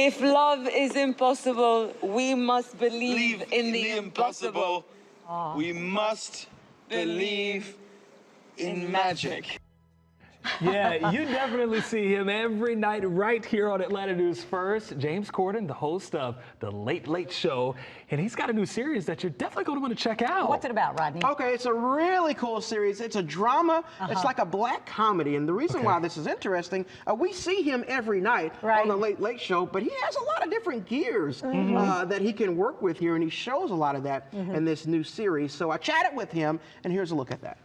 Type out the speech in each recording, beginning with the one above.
If love is impossible, we must believe in the impossible. We must believe in magic. Yeah, you definitely see him every night right here on Atlanta News First. James Corden, the host of The Late Late Show, and he's got a new series that you're definitely going to want to check out. What's it about, Rodney? Okay, it's a really cool series. It's a drama. It's like a black comedy, and the reason why this is interesting, we see him every night on The Late Late Show, but he has a lot of different gears that he can work with here, and he shows a lot of that in this new series. So I chatted with him, and here's a look at that.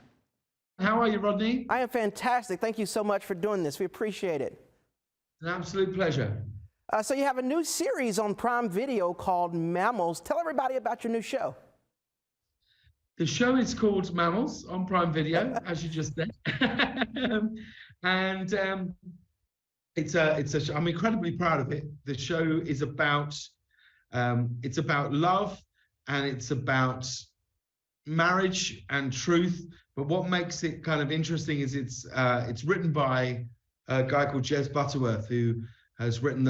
How are you, Rodney? I am fantastic. Thank you so much for doing this. We appreciate it. An absolute pleasure. So you have a new series on Prime Video called Mammals. Tell everybody about your new show. The show is called Mammals on Prime Video, as you just said. I'm incredibly proud of it. The show is about love, and it's about marriage and truth. But what makes it kind of interesting is it's written by a guy called Jez Butterworth, who has written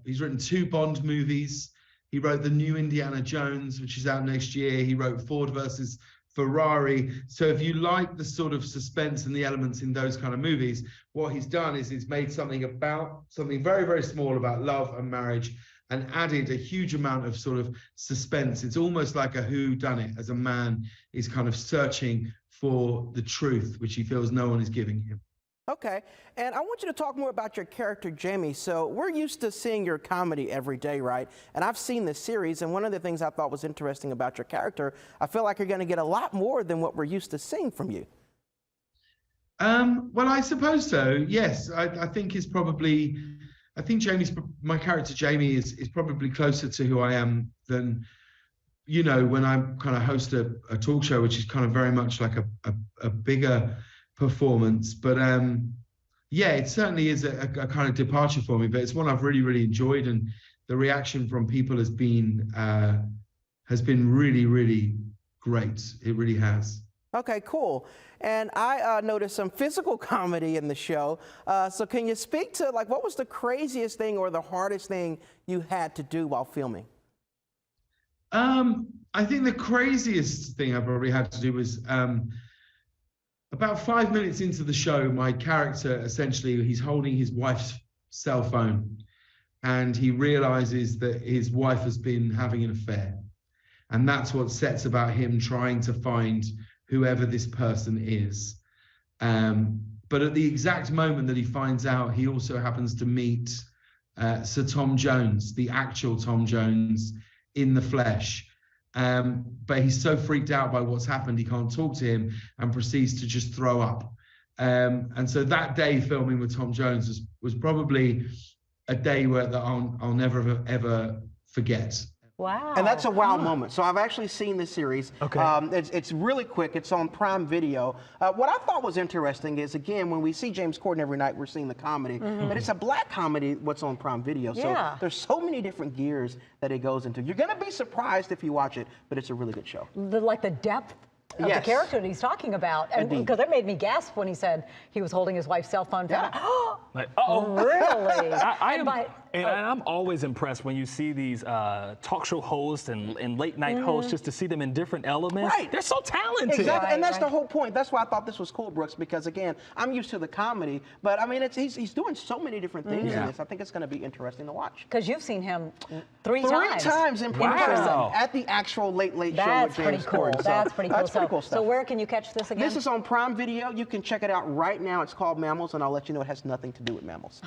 he's written 2 Bond movies. He wrote the new Indiana Jones, which is out next year. He wrote Ford versus Ferrari. So if you like the sort of suspense and the elements in those kind of movies, what he's done is he's made something very, very small about love and marriage, and added a huge amount of sort of suspense. It's almost like a whodunit, as a man is kind of searching for the truth, which he feels no one is giving him. Okay, and I want you to talk more about your character, Jamie. So we're used to seeing your comedy every day, right? And I've seen this series, and one of the things I thought was interesting about your character, I feel like you're gonna get a lot more than what we're used to seeing from you. Well, I suppose so, yes. I think my character Jamie is probably closer to who I am than, you know, when I kind of host a talk show, which is kind of very much like a bigger performance. But yeah, it certainly is a kind of departure for me, but it's one I've really, really enjoyed, and the reaction from people has been really, really great. It really has. Okay, cool. And I noticed some physical comedy in the show. So can you speak to, like, what was the craziest thing or the hardest thing you had to do while filming? I think the craziest thing I probably had to do was about 5 minutes into the show, my character, essentially, he's holding his wife's cell phone, and he realizes that his wife has been having an affair. And that's what sets about him trying to find whoever this person is. But at the exact moment that he finds out, he also happens to meet Sir Tom Jones, the actual Tom Jones in the flesh. But he's so freaked out by what's happened, he can't talk to him, and proceeds to just throw up. And so that day filming with Tom Jones was probably a day that I'll never ever forget. Wow. And that's a wow moment. So I've actually seen this series. Okay. It's really quick. It's on Prime Video. What I thought was interesting is, again, when we see James Corden every night, we're seeing the comedy. But it's a black comedy, what's on Prime Video. So there's so many different gears that it goes into. You're going to be surprised if you watch it, but it's a really good show. Like the depth of the character that he's talking about. And because it made me gasp when he said he was holding his wife's cell phone. Like, Really? I'm always impressed when you see these talk show hosts and late night hosts, just to see them in different elements. Right. They're so talented. Exactly, and that's the whole point. That's why I thought this was cool, Brooks, because again, I'm used to the comedy, but I mean, he's doing so many different things in this. I think it's going to be interesting to watch. Because you've seen him three times. 3 times in person at the actual Late Late Show with James Corden. That's pretty cool. That's pretty cool stuff. So where can you catch this again? This is on Prime Video. You can check it out right now. It's called Mammals, and I'll let you know it has nothing to do with mammals.